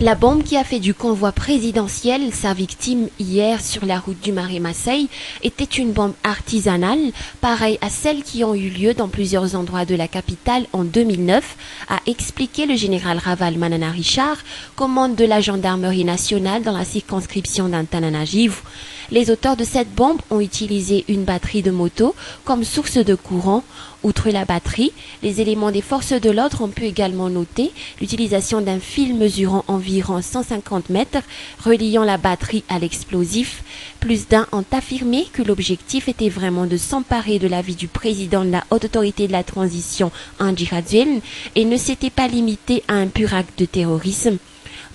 La bombe qui a fait du convoi présidentiel sa victime hier sur la route du Marais-Marseille était une bombe artisanale, pareille à celles qui ont eu lieu dans plusieurs endroits de la capitale en 2009, a expliqué le général Raval Manana Richard, commande de la gendarmerie nationale dans la circonscription d'Antananarivo. Les auteurs de cette bombe ont utilisé une batterie de moto comme source de courant. Outre la batterie, les éléments des forces de l'ordre ont pu également noter l'utilisation d'un fil mesurant environ 150 mètres reliant la batterie à l'explosif. Plus d'un ont affirmé que l'objectif était vraiment de s'emparer de la vie du président de la Haute Autorité de la Transition, Andry Rajoelina, et ne s'était pas limité à un pur acte de terrorisme.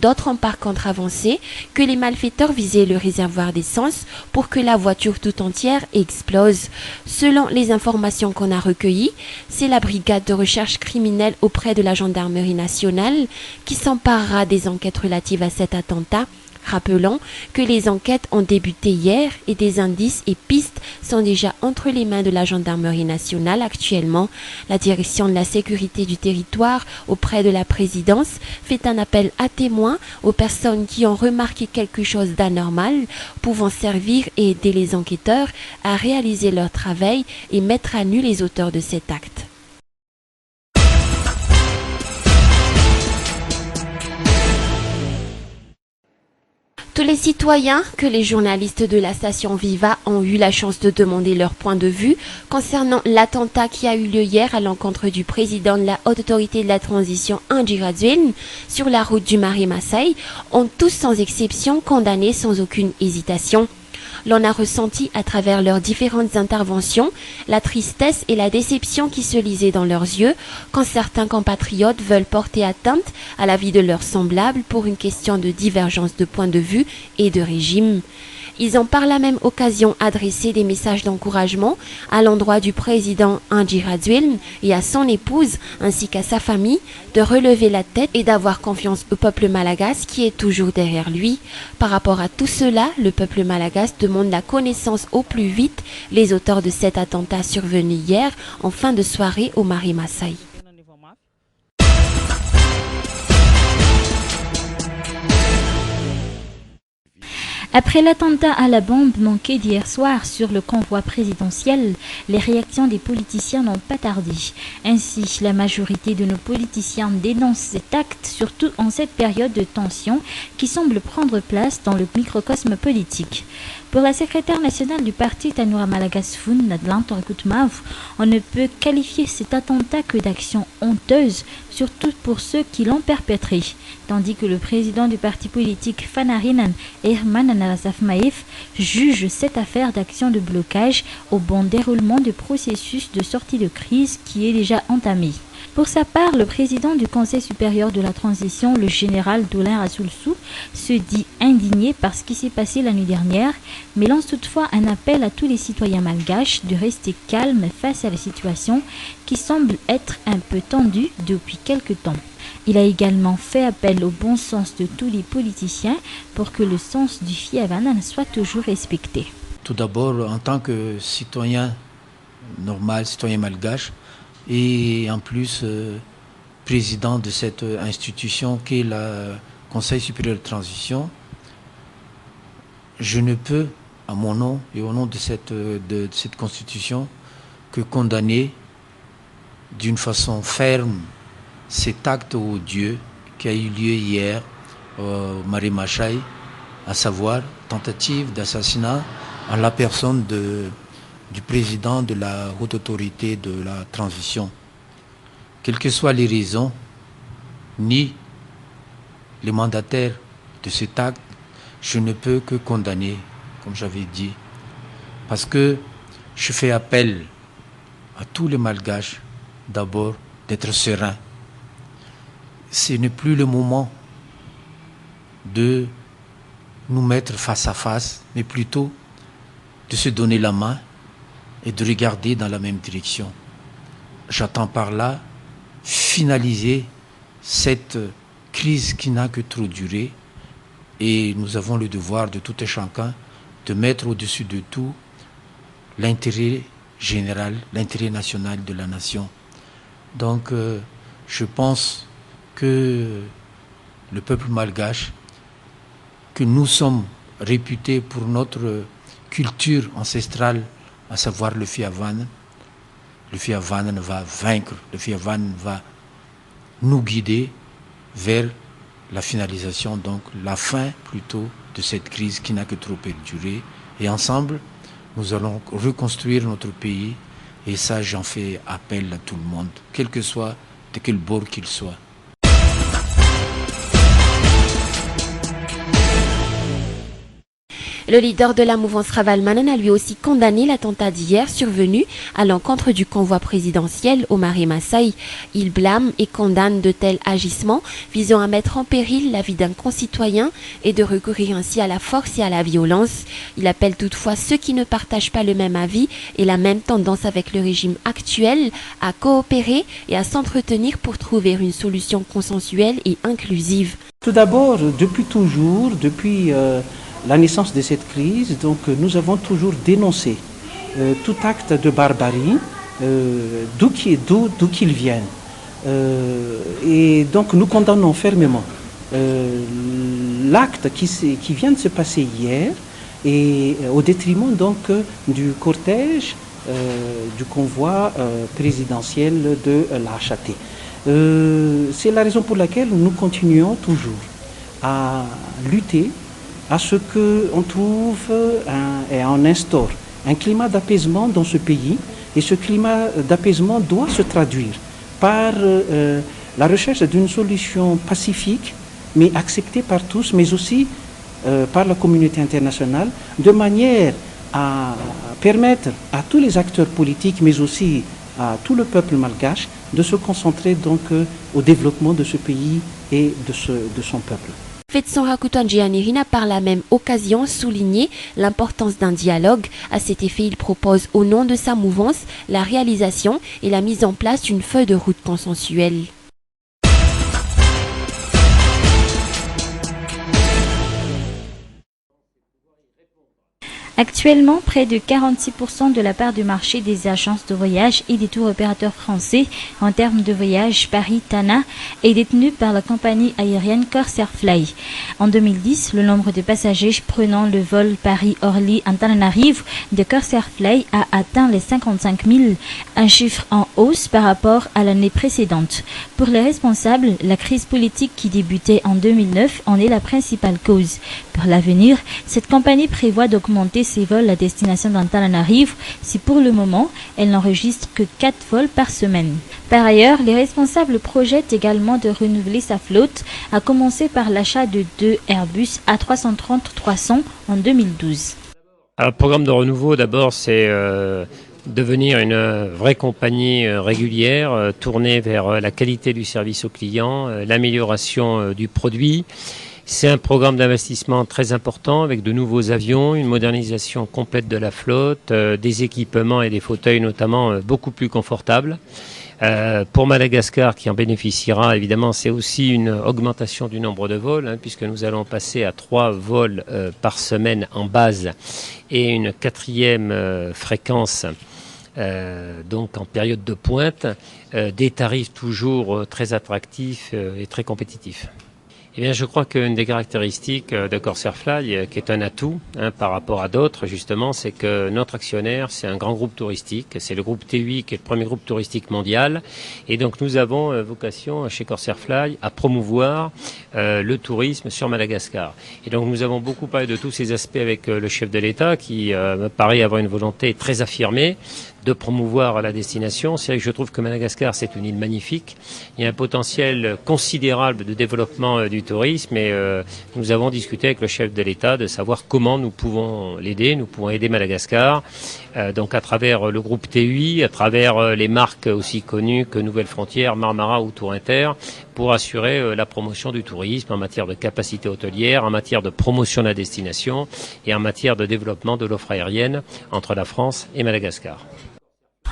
D'autres ont par contre avancé que les malfaiteurs visaient le réservoir d'essence pour que la voiture tout entière explose. Selon les informations qu'on a recueillies, c'est la brigade de recherche criminelle auprès de la gendarmerie nationale qui s'emparera des enquêtes relatives à cet attentat. Rappelons que les enquêtes ont débuté hier et des indices et pistes sont déjà entre les mains de la gendarmerie nationale actuellement. La direction de la sécurité du territoire auprès de la présidence fait un appel à témoins aux personnes qui ont remarqué quelque chose d'anormal, pouvant servir et aider les enquêteurs à réaliser leur travail et mettre à nu les auteurs de cet acte. Tous les citoyens que les journalistes de la station Viva ont eu la chance de demander leur point de vue concernant l'attentat qui a eu lieu hier à l'encontre du président de la Haute Autorité de la Transition, Andry Rajoelina, sur la route du Marais-Marseille, ont tous sans exception condamné sans aucune hésitation. L'on a ressenti à travers leurs différentes interventions la tristesse et la déception qui se lisaient dans leurs yeux quand certains compatriotes veulent porter atteinte à la vie de leurs semblables pour une question de divergence de point de vue et de régime. Ils ont par la même occasion adressé des messages d'encouragement à l'endroit du président Andry Rajoelina et à son épouse ainsi qu'à sa famille de relever la tête et d'avoir confiance au peuple malagasy qui est toujours derrière lui. Par rapport à tout cela, le peuple malagasy demande la connaissance au plus vite les auteurs de cet attentat survenu hier en fin de soirée au Marais-Marseille. Après l'attentat à la bombe manqué d'hier soir sur le convoi présidentiel, les réactions des politiciens n'ont pas tardé. Ainsi, la majorité de nos politiciens dénoncent cet acte, surtout en cette période de tension qui semble prendre place dans le microcosme politique. Pour la secrétaire nationale du parti Tanoura Malagasy-Foun, Nadlan Torkoutmav, on ne peut qualifier cet attentat que d'action honteuse, surtout pour ceux qui l'ont perpétré, tandis que le président du parti politique Fanarinan, Herman Anarasafmaïf, juge cette affaire d'action de blocage au bon déroulement du processus de sortie de crise qui est déjà entamé. Pour sa part, le président du Conseil supérieur de la transition, le général Dolin Rasoulsou, se dit indigné par ce qui s'est passé la nuit dernière, mais lance toutefois un appel à tous les citoyens malgaches de rester calmes face à la situation qui semble être un peu tendue depuis quelque temps. Il a également fait appel au bon sens de tous les politiciens pour que le sens du Fiavanan soit toujours respecté. Tout d'abord, en tant que citoyen normal, citoyen malgache, et en plus président de cette institution qu'est le Conseil supérieur de transition, je ne peux, à mon nom et au nom de cette constitution, que condamner d'une façon ferme cet acte odieux qui a eu lieu hier au Marais-Marseille, à savoir tentative d'assassinat en la personne du président de la Haute Autorité de la Transition. Quelles que soient les raisons, ni les mandataires de cet acte, je ne peux que condamner, comme j'avais dit, parce que je fais appel à tous les Malgaches, d'abord, d'être sereins. Ce n'est plus le moment de nous mettre face à face, mais plutôt de se donner la main et de regarder dans la même direction. J'attends par là finaliser cette crise qui n'a que trop duré et nous avons le devoir de tout un chacun de mettre au-dessus de tout l'intérêt général, l'intérêt national de la nation. Donc je pense que le peuple malgache, que nous sommes réputés pour notre culture ancestrale, à savoir le Fiavan. Le Fiavan va vaincre, le Fiavan va nous guider vers la finalisation, donc la fin plutôt de cette crise qui n'a que trop perduré. Et ensemble, nous allons reconstruire notre pays. Et ça, j'en fais appel à tout le monde, quel que soit, de quel bord qu'il soit. Le leader de la mouvance Ravalomanana a lui aussi condamné l'attentat d'hier survenu à l'encontre du convoi présidentiel au Marais Massaï. Il blâme et condamne de tels agissements visant à mettre en péril la vie d'un concitoyen et de recourir ainsi à la force et à la violence. Il appelle toutefois ceux qui ne partagent pas le même avis et la même tendance avec le régime actuel à coopérer et à s'entretenir pour trouver une solution consensuelle et inclusive. Tout d'abord, depuis toujours, depuis la naissance de cette crise, donc nous avons toujours dénoncé tout acte de barbarie, d'où qu'il vienne. Et donc nous condamnons fermement l'acte qui vient de se passer hier, et au détriment donc du cortège, du convoi présidentiel de l'HAT. C'est la raison pour laquelle nous continuons toujours à lutter à ce qu'on trouve et on instaure un climat d'apaisement dans ce pays. Et ce climat d'apaisement doit se traduire par la recherche d'une solution pacifique, mais acceptée par tous, mais aussi par la communauté internationale, de manière à permettre à tous les acteurs politiques, mais aussi à tout le peuple malgache, de se concentrer donc au développement de ce pays et de son peuple. Fetson Rakutan Gianiri n'a par la même occasion souligné l'importance d'un dialogue. À cet effet, il propose au nom de sa mouvance la réalisation et la mise en place d'une feuille de route consensuelle. Actuellement, près de 46% de la part du marché des agences de voyage et des tours opérateurs français en termes de voyage Paris-Tana est détenu par la compagnie aérienne Corsair Fly. En 2010, le nombre de passagers prenant le vol Paris-Orly-Antananarivo de Corsair Fly a atteint les 55 000, un chiffre en hausse par rapport à l'année précédente. Pour les responsables, la crise politique qui débutait en 2009 en est la principale cause. Pour l'avenir, cette compagnie prévoit d'augmenter ses vols à destination d'Antananarivo si pour le moment elle n'enregistre que 4 vols par semaine. Par ailleurs, les responsables projettent également de renouveler sa flotte, à commencer par l'achat de 2 Airbus A330-300 en 2012. Alors, le programme de renouveau, d'abord, c'est devenir une vraie compagnie régulière, tournée vers la qualité du service aux clients, l'amélioration du produit. C'est un programme d'investissement très important avec de nouveaux avions, une modernisation complète de la flotte, des équipements et des fauteuils notamment beaucoup plus confortables. Pour Madagascar qui en bénéficiera, évidemment, c'est aussi une augmentation du nombre de vols, puisque nous allons passer à 3 vols par semaine en base et une 4e fréquence donc en période de pointe, des tarifs toujours très attractifs et très compétitifs. Eh bien, je crois qu'une des caractéristiques de Corsair Fly, qui est un atout par rapport à d'autres, justement, c'est que notre actionnaire, c'est un grand groupe touristique. C'est le groupe TUI, qui est le premier groupe touristique mondial. Et donc, nous avons vocation, chez Corsair Fly, à promouvoir le tourisme sur Madagascar. Et donc, nous avons beaucoup parlé de tous ces aspects avec le chef de l'État, qui me paraît avoir une volonté très affirmée de promouvoir la destination. C'est vrai que je trouve que Madagascar, c'est une île magnifique. Il y a un potentiel considérable de développement du tourisme et nous avons discuté avec le chef de l'État de savoir comment nous pouvons l'aider. Nous pouvons aider Madagascar, donc à travers le groupe TUI, à travers les marques aussi connues que Nouvelle Frontière, Marmara ou Tour Inter, pour assurer la promotion du tourisme en matière de capacité hôtelière, en matière de promotion de la destination et en matière de développement de l'offre aérienne entre la France et Madagascar.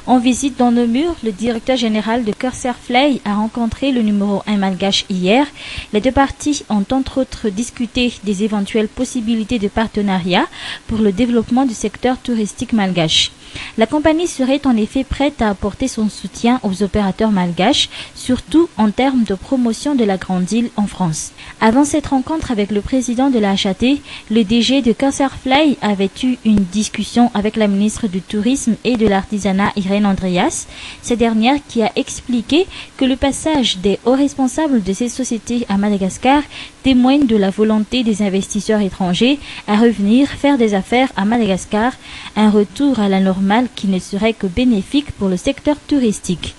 En visite dans Namur, le directeur général de Corsair Fly a rencontré le numéro 1 malgache hier. Les deux parties ont entre autres discuté des éventuelles possibilités de partenariat pour le développement du secteur touristique malgache. La compagnie serait en effet prête à apporter son soutien aux opérateurs malgaches, surtout en termes de promotion de la Grande Île en France. Avant cette rencontre avec le président de la HAT, le DG de Corsair Fly avait eu une discussion avec la ministre du Tourisme et de l'Artisanat, Irène Andreas. Cette dernière qui a expliqué que le passage des hauts responsables de ces sociétés à Madagascar témoigne de la volonté des investisseurs étrangers à revenir faire des affaires à Madagascar, un retour à la normale qui ne serait que bénéfique pour le secteur touristique.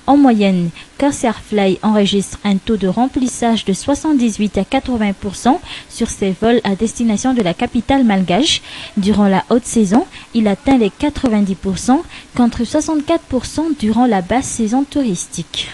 En moyenne, Corsair Fly enregistre un taux de remplissage de 78 à 80% sur ses vols à destination de la capitale malgache. Durant la haute saison, il atteint les 90% contre 64% durant la basse saison touristique.